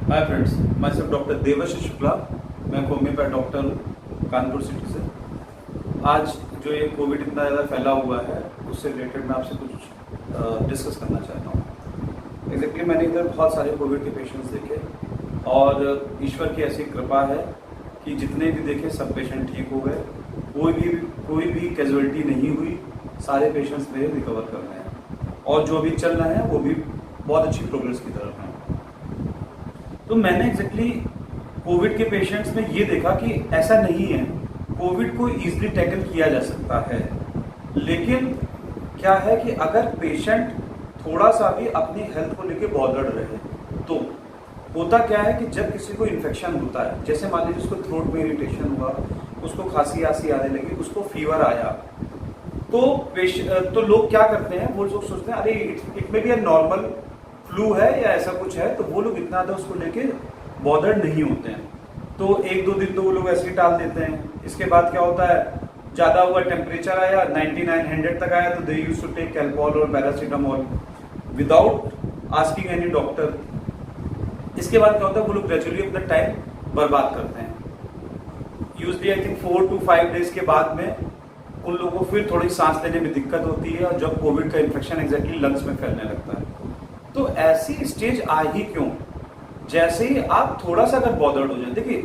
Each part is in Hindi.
हाय फ्रेंड्स, मैं सिर्फ डॉक्टर देवाशीष शुक्ला। मैं होम्योपैथ डॉक्टर हूँ कानपुर सिटी से। आज जो ये कोविड इतना ज़्यादा फैला हुआ है उससे रिलेटेड मैं आपसे कुछ डिस्कस करना चाहता हूँ। एग्जैक्टली मैंने इधर बहुत सारे कोविड के पेशेंट्स देखे और ईश्वर की ऐसी कृपा है कि जितने भी देखे सब पेशेंट ठीक हो गए। कोई भी कैजुअलिटी नहीं हुई। सारे पेशेंट्स मेरे रिकवर कर रहे हैं और जो भी चल रहे हैं वो भी बहुत अच्छी प्रोग्रेस की तरफ हैं। तो मैंने एग्जैक्टली कोविड के पेशेंट्स में ये देखा कि ऐसा नहीं है, कोविड को इजीली टैकल किया जा सकता है। लेकिन क्या है कि अगर पेशेंट थोड़ा सा भी अपनी हेल्थ को लेके बॉदर्ड रहे तो होता क्या है कि जब किसी को इन्फेक्शन होता है, जैसे मान लीजिए उसको थ्रोट में इरिटेशन हुआ, उसको खांसी आसी आने लगी, उसको फीवर आया, तो लोग क्या करते हैं, वो लोग सोचते हैं अरे इट में भी नॉर्मल फ्लू है या ऐसा कुछ है, तो वो लोग इतना ज़्यादा उसको लेके बॉदर्ड नहीं होते हैं। तो एक दो दिन तो वो लोग ऐसे ही टाल देते हैं। इसके बाद क्या होता है, ज़्यादा हुआ, टेम्परेचर आया 99-100 तक आया तो they used to take Calpol और paracetamol without asking any doctor. इसके बाद क्या होता है, वो लोग ग्रेजुअली अपना टाइम बर्बाद करते हैं। Usually I think 4 to 5 days के बाद में उन लोगों को फिर थोड़ी सांस लेने में दिक्कत होती है और जब कोविड का इन्फेक्शन एग्जैक्टली लंग्स में फैलने लगता है। तो ऐसी स्टेज आ ही क्यों, जैसे ही आप थोड़ा सा अगर बॉदर्ड हो जाए। देखिए,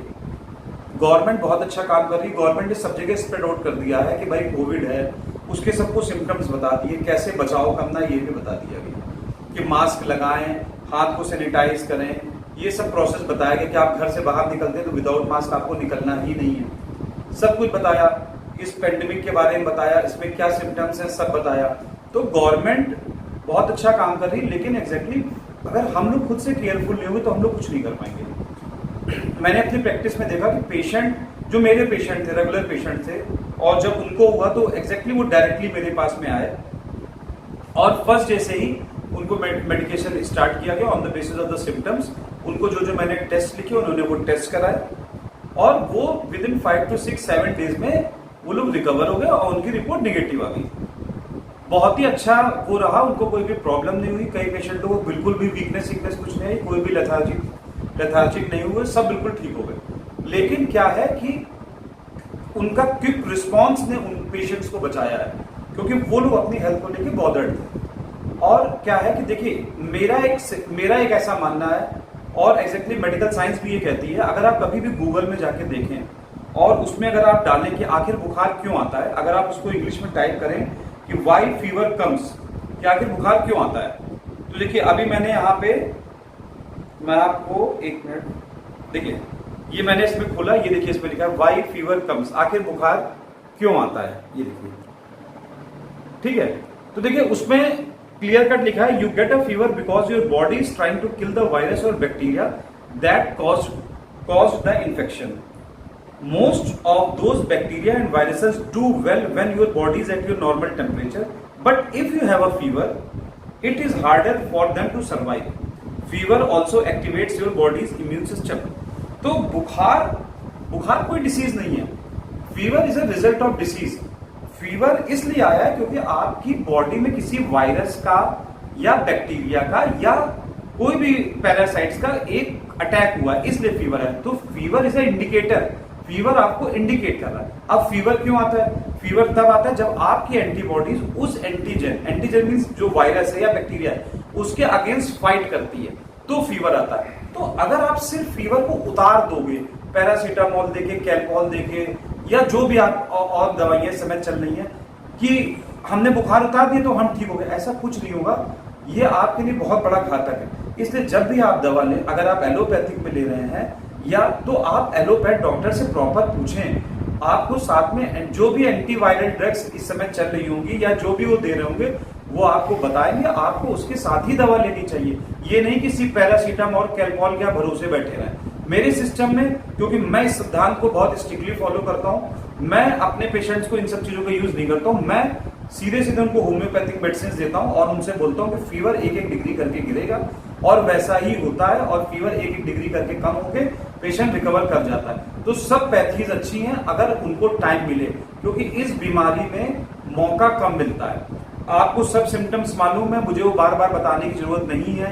गवर्नमेंट बहुत अच्छा काम कर रही है। गवर्नमेंट ने सब जगह स्प्रेड आउट कर दिया है कि भाई कोविड है, उसके सबको सिम्टम्स बता दिए, कैसे बचाव करना ये भी बता दिया गया कि मास्क लगाएं, हाथ को सैनिटाइज करें, ये सब प्रोसेस बताया गया कि आप घर से बाहर निकलते हैं तो विदाउट मास्क आपको निकलना ही नहीं है। सब कुछ बताया, इस पेंडेमिक के बारे में बताया, इसमें क्या सिम्टम्स हैं सब बताया। तो गवर्नमेंट बहुत अच्छा काम कर रही है, लेकिन एग्जैक्टली अगर हम लोग खुद से केयरफुल नहीं होंगे तो हम लोग कुछ नहीं कर पाएंगे। मैंने अपनी प्रैक्टिस में देखा कि पेशेंट, जो मेरे पेशेंट थे, रेगुलर पेशेंट थे, और जब उनको हुआ तो एग्जैक्टली वो डायरेक्टली मेरे पास में आए और फर्स्ट डे से ही उनको मेडिकेशन स्टार्ट किया गया on the basis of the symptoms. उनको जो मैंने टेस्ट लिखे उन्होंने वो टेस्ट कराए और वो विद इन 5 to 6-7 डेज में वो लोग रिकवर हो गए और उनकी रिपोर्ट निगेटिव आ गई। बहुत ही अच्छा वो रहा, उनको कोई भी प्रॉब्लम नहीं हुई। कई पेशेंटों को बिल्कुल भी वीकनेस कुछ नहीं, कोई भी लेथार्जिक नहीं हुए, सब बिल्कुल ठीक हो गए। लेकिन क्या है कि उनका क्विक रिस्पॉन्स ने उन पेशेंट्स को बचाया है, क्योंकि वो लोग अपनी हेल्थ को लेकर बॉदर्ड थे। और क्या है कि देखिए, मेरा एक ऐसा मानना है और एग्जैक्टली मेडिकल साइंस भी ये कहती है, अगर आप कभी भी गूगल में जाके देखें और उसमें अगर आप डालें कि आखिर बुखार क्यों आता है, अगर आप उसको इंग्लिश में टाइप करें कि वाई फीवर कम्स, कि आखिर बुखार क्यों आता है, तो देखिए अभी मैंने यहाँ पे, मैं आपको एक मिनट, देखिए ये मैंने इसमें खोला, ये देखिए इसमें लिखा है वाई फीवर कम्स, आखिर बुखार क्यों आता है, ये देखिए, ठीक है। तो देखिए उसमें क्लियर कट लिखा है, you get a fever because your body is trying to kill the virus और bacteria that cause the infection. Most of those bacteria and viruses do well when your body is at your normal temperature, but if you have a fever, it is harder for them to survive. Fever also activates your body's immune system. तो बुखार कोई डिसीज नहीं है, fever is a result of disease. Fever इसलिए आया है क्योंकि आपकी बॉडी में किसी वायरस का या बैक्टीरिया का या कोई भी पैरासाइट्स का एक अटैक हुआ, इसलिए फीवर है। तो fever is a indicator, fever आपको इंडिकेट कर रहा है। अब फीवर क्यों आता है, फीवर तब आता है जब आपकी एंटीबॉडीज उस एंटीजन मींस जो वायरस है या बैक्टीरिया है उसके अगेंस्ट फाइट करती है, तो फीवर आता है। तो अगर आप सिर्फ फीवर को उतार दोगे, पैरासीटामोल देके, कैल्पोल देके, या जो भी आप और दवाइयां समय चल रही है कि हमने बुखार उतार दिया तो हम ठीक हो गए, ऐसा कुछ नहीं होगा। ये आपके लिए बहुत बड़ा घातक है। इसलिए जब भी आप दवा लें, अगर आप एलोपैथिक में ले रहे हैं या तो आप एलोपैथ डॉक्टर से प्रॉपर पूछें। आपको साथ में जो भी एंटीवायरल ड्रग्स इस समय चल रही होंगी या जो भी वो दे रहे होंगे वो आपको बताएंगे, आपको उसके साथ ही दवा लेनी चाहिए। ये नहीं कि सिर्फ पैरासीटामोल कैल्पोल के भरोसे बैठे रहें। मेरे सिस्टम में, क्योंकि मैं इस सिद्धांत को बहुत स्ट्रिक्टली फॉलो करता हूँ, मैं अपने पेशेंट्स को इन सब चीजों का यूज नहीं करता हूँ। मैं सीधे उनको होम्योपैथिक मेडिसिन देता हूँ और उनसे बोलता हूँ कि फीवर 1-1 डिग्री करके गिरेगा और वैसा ही होता है, और फीवर 1-1 डिग्री करके कम होके पेशेंट रिकवर कर जाता है। तो सब पैथीज अच्छी हैं अगर उनको टाइम मिले, क्योंकि इस बीमारी में मौका कम मिलता है। आपको सब सिम्टम्स मालूम है, मुझे वो बार बार बताने की जरूरत नहीं है।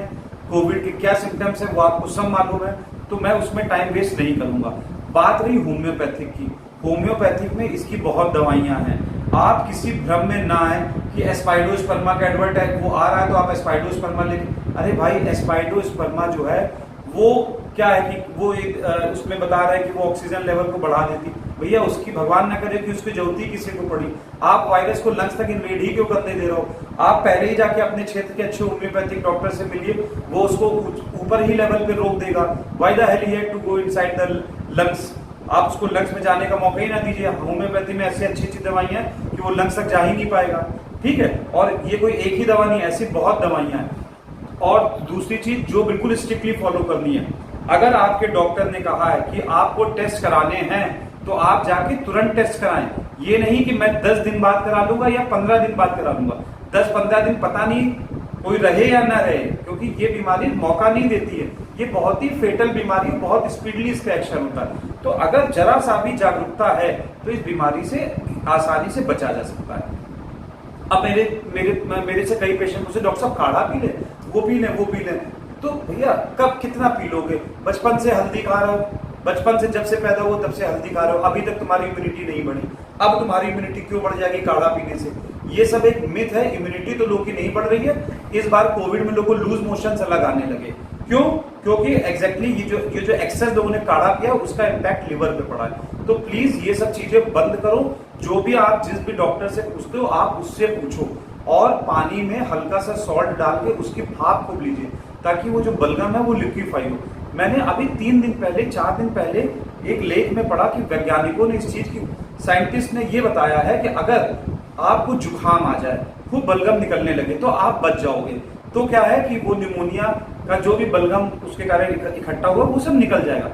कोविड के क्या सिम्टम्स है वो आपको सब मालूम है, तो मैं उसमें टाइम वेस्ट नहीं करूंगा। बात रही होम्योपैथिक की, होम्योपैथिक में इसकी बहुत दवाइयां हैं। आप किसी भ्रम में ना आए कि एस्पाइडोस्पर्मा का एडवर्टाइज वो आ रहा है तो आप एस्पाइडोस्पर्मा लेके, अरे भाई एस्पाइडोस्पर्मा जो है वो क्या है कि वो उसमें बता रहा है कि वो ऑक्सीजन लेवल को बढ़ा देती, भैया उसकी भगवान ना करे कि उसकी जरूरत ही किसी को पड़ी। आप वायरस को लंग्स तक इन्वेड ही क्यों करने दे रहे हो? आप पहले ही जाके अपने क्षेत्र के अच्छे होम्योपैथिक डॉक्टर से मिलिए, वो उसको ऊपर ही लेवल पे रोक देगा। Why the hell he had to go inside the lungs? आप उसको लंग्स में जाने का मौका ही ना दीजिए। होम्योपैथी में ऐसी अच्छी अच्छी दवाइयां हैं कि वो लंग्स तक जा ही नहीं पाएगा, ठीक है। और ये कोई एक ही दवा नहीं, ऐसी बहुत दवाइयां हैं। और दूसरी चीज जो बिल्कुल स्ट्रिक्टली फॉलो करनी है, अगर आपके डॉक्टर ने कहा है कि आपको टेस्ट कराने हैं तो आप जाके तुरंत टेस्ट कराएं। ये नहीं कि मैं 10 दिन बाद करा लूंगा या 15 दिन बाद करा लूंगा। 10-15 दिन पता नहीं कोई रहे या ना रहे, क्योंकि ये बीमारी मौका नहीं देती है। ये बहुत ही फेटल बीमारी, बहुत स्पीडली इसका एक्शन होता है। तो अगर जरा सा भी जागरूकता है तो इस बीमारी से आसानी से बचा जा सकता है। अब मेरे से कई पेशेंट मुझसे, डॉक्टर साहब काढ़ा पी ले, वो पी लें, वो पी लें। तो भैया कब कितना पी लोगे? बचपन से हल्दी खा रहे हो, बचपन से जब से पैदा हुआ तब से हल्दी खा रहे हो, अभी तक तुम्हारी इम्यूनिटी नहीं बढ़ी, अब तुम्हारी इम्यूनिटी क्यों बढ़ जाएगी काढ़ा पीने से? ये सब एक मिथ है। इम्यूनिटी तो लोगों की नहीं बढ़ रही है। इस बार कोविड में लोगों को लूज मोशन अलग आने लगे। क्यों? क्योंकि एग्जैक्टली ये जो एक्सेस लोगों ने काढ़ा पिया उसका इम्पैक्ट लिवर पे पड़ा है। तो प्लीज ये सब चीजें बंद करो। जो भी आप जिस भी डॉक्टर से पूछते हो आप उससे पूछो, और पानी में हल्का सा सॉल्ट डाल के उसकी भाप खूब लीजिए ताकि वो जो बलगम है वो लिक्विफाई हो। मैंने अभी 3 दिन पहले 4 दिन पहले एक लेख में पढ़ा कि वैज्ञानिकों ने इस चीज की, साइंटिस्ट ने ये बताया है कि अगर आपको जुकाम आ जाए, खूब बलगम निकलने लगे तो आप बच जाओगे। तो क्या है कि वो निमोनिया का जो भी बलगम उसके कारण इकट्ठा हुआ वो सब निकल जाएगा।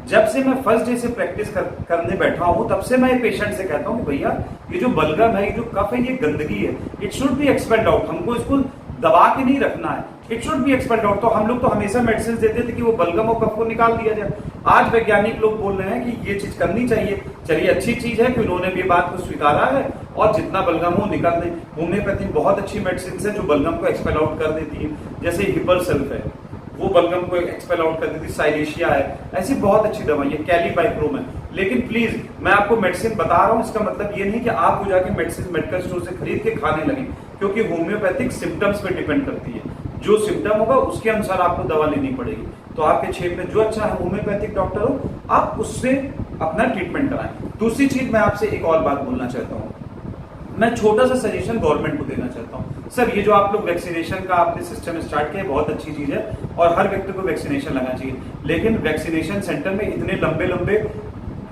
जब से मैं फर्स्ट डे से प्रैक्टिस करने बैठा हूं तब से मैं पेशेंट से कहता हूं कि भैया ये जो बलगम है, ये जो कफ है, ये गंदगी है, it should be expelled out. हमको इसको दबा के नहीं रखना है, it should be expelled out. तो हम लोग तो हमेशा मेडिसिन देते थे कि वो बलगम और कफ को निकाल दिया जाए। आज वैज्ञानिक लोग बोल रहे हैं कि ये चीज करनी चाहिए। चलिए अच्छी चीज है कि उन्होंने भी बात को स्वीकारा है और जितना बलगम हो निकाल दें। होम्योपैथी बहुत अच्छी मेडिसिन है जो बलगम को एक्सपेल आउट कर देती है, जैसे हिपरसल्फ है, वो बलगम को एक्सपेल आउट कर देती है। साइलेशिया है, ऐसी बहुत अच्छी दवाई है। कैलीबाइक्रोम है। लेकिन प्लीज मैं आपको मेडिसिन बता रहा हूं, इसका मतलब ये नहीं कि आप वो जाके मेडिसिन मेडिकल स्टोर से खरीद के खाने लगे, क्योंकि होम्योपैथिक सिम्टम्स पे डिपेंड करती है। जो सिम्टम होगा उसके अनुसार आपको दवा लेनी पड़ेगी। तो आपके क्षेत्र में जो अच्छा है होम्योपैथिक डॉक्टर हो, आप उससे अपना ट्रीटमेंट कराएं। दूसरी चीज मैं आपसे एक और बात बोलना चाहता हूँ। मैं छोटा सा सजेशन गवर्नमेंट को देना चाहता हूँ। सर ये जो आप लोग वैक्सीनेशन का आपने सिस्टम स्टार्ट किया बहुत अच्छी चीज है और हर व्यक्ति को वैक्सीनेशन लगना चाहिए, लेकिन वैक्सीनेशन सेंटर में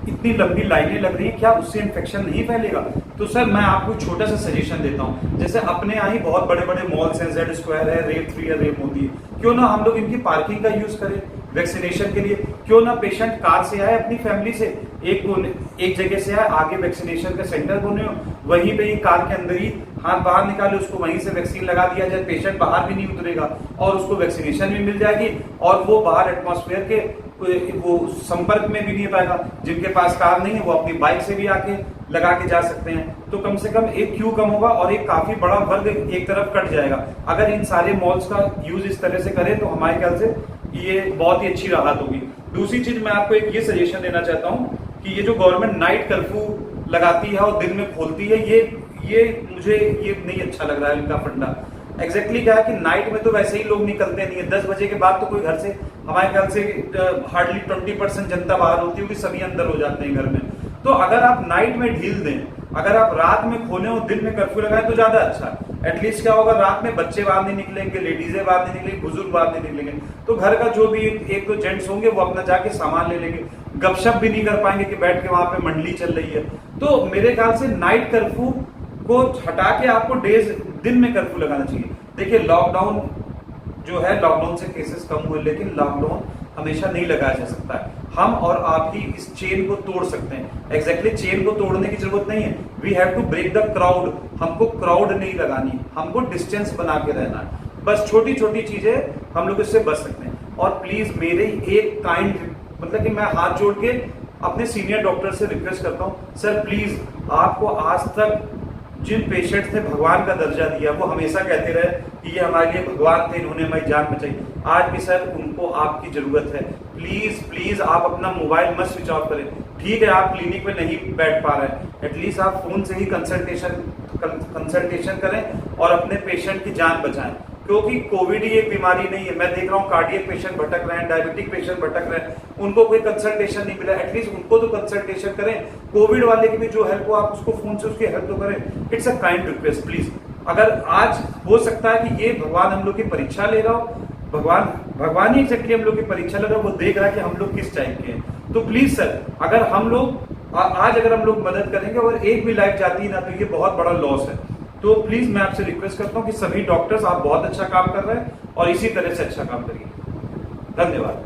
इतनी लंबी लाइनें लग रही है, क्या उससे इन्फेक्शन नहीं फैलेगा? तो सर मैं आपको छोटा सा सजेशन देता हूँ। जैसे अपने यहाँ ही बहुत बड़े बड़े मॉल्स हैं, जेड स्क्वायर है, रेप 3 है, रेप मोदी है, क्यों ना हम लोग इनकी पार्किंग का यूज करें वैक्सीनेशन के लिए? क्यों ना पेशेंट कार से आए अपनी फैमिली से, एक जगह से आए, आगे वैक्सीनेशन का सेंटर बने हो, वहीं पे ही कार के अंदर ही हाथ बाहर निकाले, उसको वहीं से वैक्सीन लगा दिया जाए। पेशेंट बाहर भी नहीं उतरेगा और उसको वैक्सीनेशन भी मिल जाएगी और वो बाहर एटमॉस्फेयर के वो संपर्क में भी नहीं पाएगा। जिनके पास कार नहीं है वो अपनी बाइक से भी आके लगा के जा सकते हैं। तो कम से कम एक क्यू कम होगा और एक काफी बड़ा वर्ग एक तरफ कट जाएगा। अगर इन सारे मॉल्स का यूज इस तरह से करें तो हमारे ख्याल से ये बहुत ही अच्छी राहत होगी। दूसरी चीज मैं आपको एक ये सजेशन देना चाहता हूँ कि ये जो गवर्नमेंट नाइट कर्फ्यू लगाती है और दिन में खोलती है, ये मुझे ये नहीं अच्छा लग रहा है इनका फंडा। एग्जैक्टली क्या है कि नाइट में तो वैसे ही लोग निकलते नहीं है, 10 बजे के बाद तो कोई घर से, हमारे ख्याल से हार्डली 20% जनता बाहर होती है, सभी अंदर हो जाते हैं घर में। तो अगर आप नाइट में ढील दें, अगर आप रात में खोलें और दिन में कर्फ्यू लगाएं तो ज्यादा अच्छा। एटलीस्ट क्या होगा, रात में बच्चे बाहर नहीं निकलेंगे, लेडीजें बाहर नहीं निकलेंगी, बुजुर्ग बाहर नहीं निकलेंगे, तो घर का जो भी एक तो जेंट्स होंगे वो अपना जाके सामान ले लेंगे, गपशप भी नहीं कर पाएंगे कि बैठ के वहां पे मंडली चल रही है। तो मेरे ख्याल से नाइट कर्फ्यू को हटा के आपको दिन में कर्फ्यू लगाना चाहिए। देखिए लॉकडाउन जो है, लॉकडाउन से केसेस कम हुए, लेकिन लॉकडाउन हमेशा नहीं लगाया जा सकता है। हम और आप ही इस चेन को तोड़ सकते हैं। एग्जैक्टली चेन को तोड़ने की जरूरत नहीं है, we have to break the crowd. हमको क्राउड नहीं लगानी, हमको डिस्टेंस बना के रहना है। बस छोटी छोटी चीजें हम लोग इससे बच सकते हैं। और प्लीज मेरे एक काइंड, मतलब कि मैं हाथ जोड़ के अपने सीनियर डॉक्टर से रिक्वेस्ट करता हूं, सर प्लीज आपको आज तक जिन पेशेंट्स ने भगवान का दर्जा दिया, वो हमेशा कहते रहे कि ये हमारे लिए भगवान थे, इन्होंने हमारी जान बचाई, आज भी सर उनको आपकी जरूरत है। प्लीज प्लीज आप अपना मोबाइल मत स्विच ऑफ करें। ठीक है आप क्लिनिक में नहीं बैठ पा रहे हैं, एटलीस्ट आप फोन से ही कंसल्टेशन करें और अपने पेशेंट की जान बचाएं, क्योंकि कोविड ही एक बीमारी नहीं है। मैं देख रहा हूँ कार्डियक पेशेंट भटक रहे हैं, डायबिटिक पेशेंट भटक रहे हैं, उनको कोई कंसल्टेशन नहीं मिला, एटलीस्ट उनको तो कंसल्टेशन करें। कोविड वाले की भी जो हेल्प हो आप उसको फोन से उसकी हेल्प तो करें। It's a kind request please. अगर आज हो सकता है कि ये भगवान हम लोग की परीक्षा ले रहा हो, भगवान ही एग्जैक्टली हम लोग की परीक्षा ले रहा हो, वो देख रहा है कि हम लोग किस टाइप के हैं। तो प्लीज सर, अगर हम लोग आज अगर हम लोग मदद करेंगे और एक भी लाइफ जाती है ना, तो ये बहुत बड़ा लॉस है। तो प्लीज मैं आपसे रिक्वेस्ट करता हूं कि सभी डॉक्टर्स आप बहुत अच्छा काम कर रहे हैं और इसी तरह से अच्छा काम करिए। धन्यवाद।